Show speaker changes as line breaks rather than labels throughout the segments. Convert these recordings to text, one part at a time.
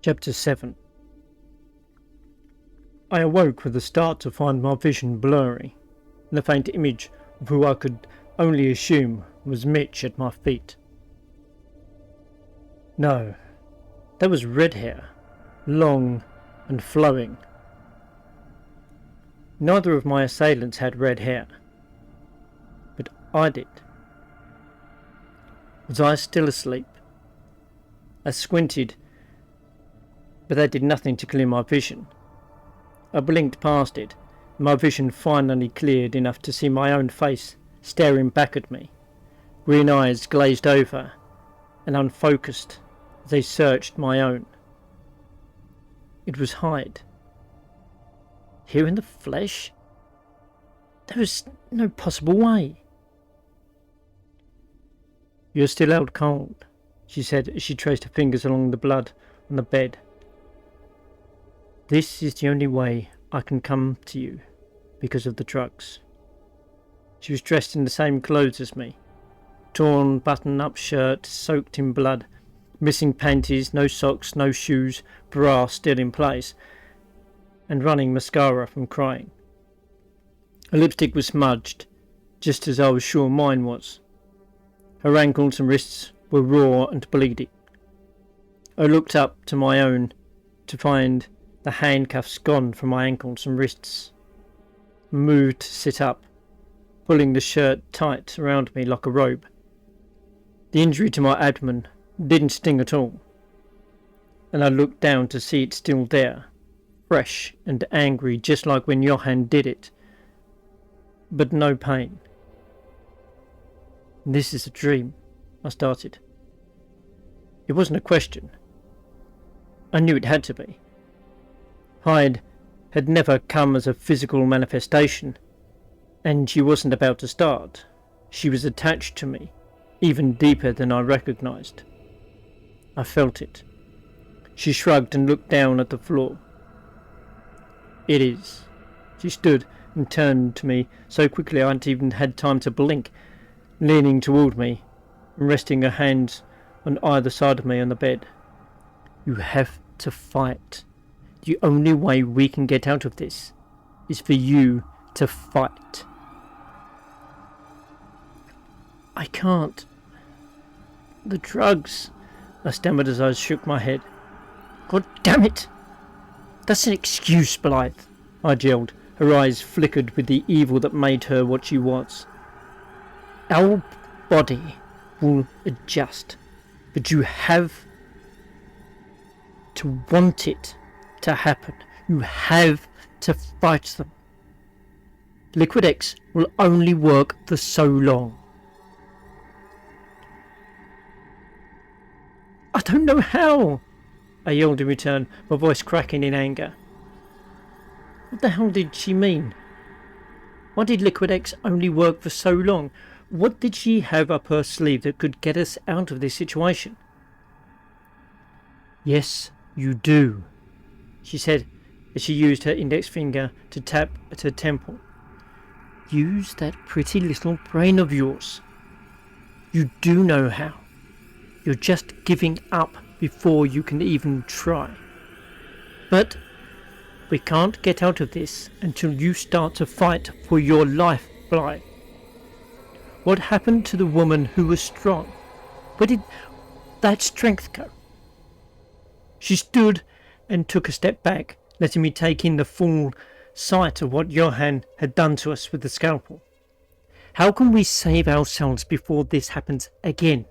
Chapter 7. I awoke with a start to find my vision blurry, and the faint image of who I could only assume was Mitch at my feet. No, that was red hair, long and flowing. Neither of my assailants had red hair, but I did. Was I still asleep? I squinted, but that did nothing to clear my vision. I blinked past it, and my vision finally cleared enough to see my own face staring back at me, green eyes glazed over and unfocused as they searched my own. It was Hyde. Here in the flesh? There was no possible way. "You're still out cold," she said as she traced her fingers along the blood on the bed. "This is the only way I can come to you, because of the drugs." She was dressed in the same clothes as me. Torn button-up shirt, soaked in blood, missing panties, no socks, no shoes, bra still in place, and running mascara from crying. Her lipstick was smudged, just as I was sure mine was. Her ankles and wrists were raw and bleeding. I looked up to my own to find the handcuffs gone from my ankles and wrists. I moved to sit up, pulling the shirt tight around me like a robe. The injury to my abdomen didn't sting at all, and I looked down to see it still there, fresh and angry, just like when Johan did it, but no pain. "This is a dream," I started. It wasn't a question. I knew it had to be. Hyde had never come as a physical manifestation, and she wasn't about to start. She was attached to me, even deeper than I recognized. I felt it. She shrugged and looked down at the floor. "It is." She stood and turned to me so quickly I hadn't even had time to blink, leaning toward me and resting her hands on either side of me on the bed. "You have to fight. The only way we can get out of this is for you to fight." "I can't. The drugs," I stammered as I shook my head. "God damn it! That's an excuse, Blythe," I yelled. Her eyes flickered with the evil that made her what she was. "Our body will adjust, but you have to want it to happen. You have to fight them. Liquid X will only work for so long." "I don't know how," I yelled in return, my voice cracking in anger. What the hell did she mean? Why did Liquid X only work for so long? What did she have up her sleeve that could get us out of this situation? "Yes, you do," she said as she used her index finger to tap at her temple. "Use that pretty little brain of yours. You do know how. You're just giving up before you can even try. But we can't get out of this until you start to fight for your life, Blythe. What happened to the woman who was strong? Where did that strength go?" She stood and took a step back, letting me take in the full sight of what Johan had done to us with the scalpel. "How can we save ourselves before this happens again?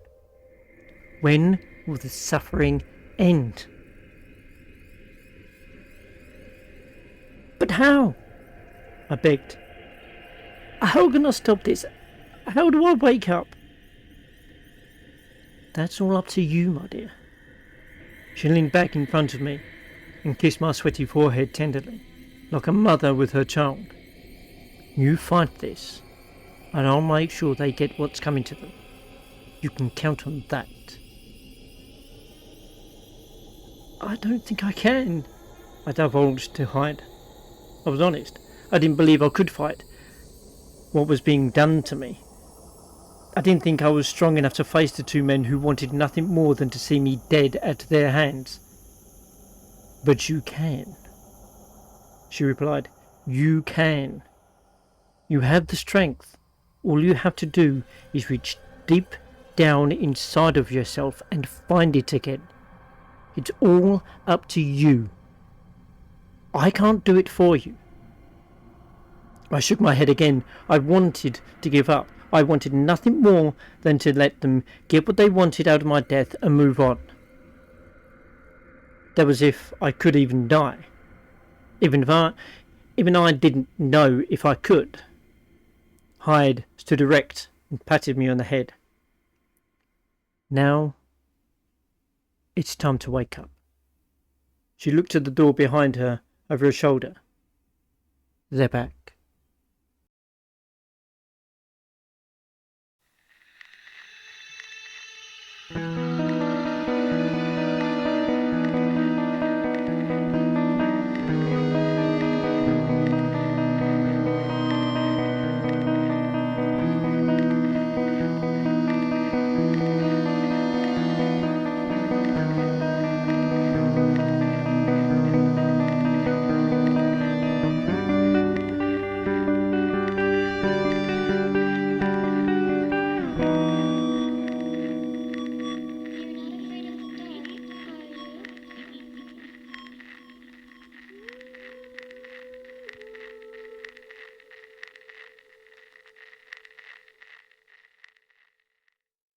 When will the suffering end?" "But how?" I begged. "How can I stop this? How do I wake up?" "That's all up to you, my dear." She leaned back in front of me and kissed my sweaty forehead tenderly, like a mother with her child. "You fight this, and I'll make sure they get what's coming to them. You can count on that." "I don't think I can," I divulged to Hyde. I was honest. I didn't believe I could fight what was being done to me. I didn't think I was strong enough to face the two men who wanted nothing more than to see me dead at their hands. But you can, she replied. You can. You have the strength. All you have to do is reach deep down inside of yourself and find it again. It's all up to you. I can't do it for you. I shook my head again. I wanted to give up. I wanted nothing more than to let them get what they wanted out of my death and move on. That was if I could even die. Even I didn't know if I could. Hyde stood erect and patted me on the head. Now, it's time to wake up. She looked at the door behind her over her shoulder. They're back.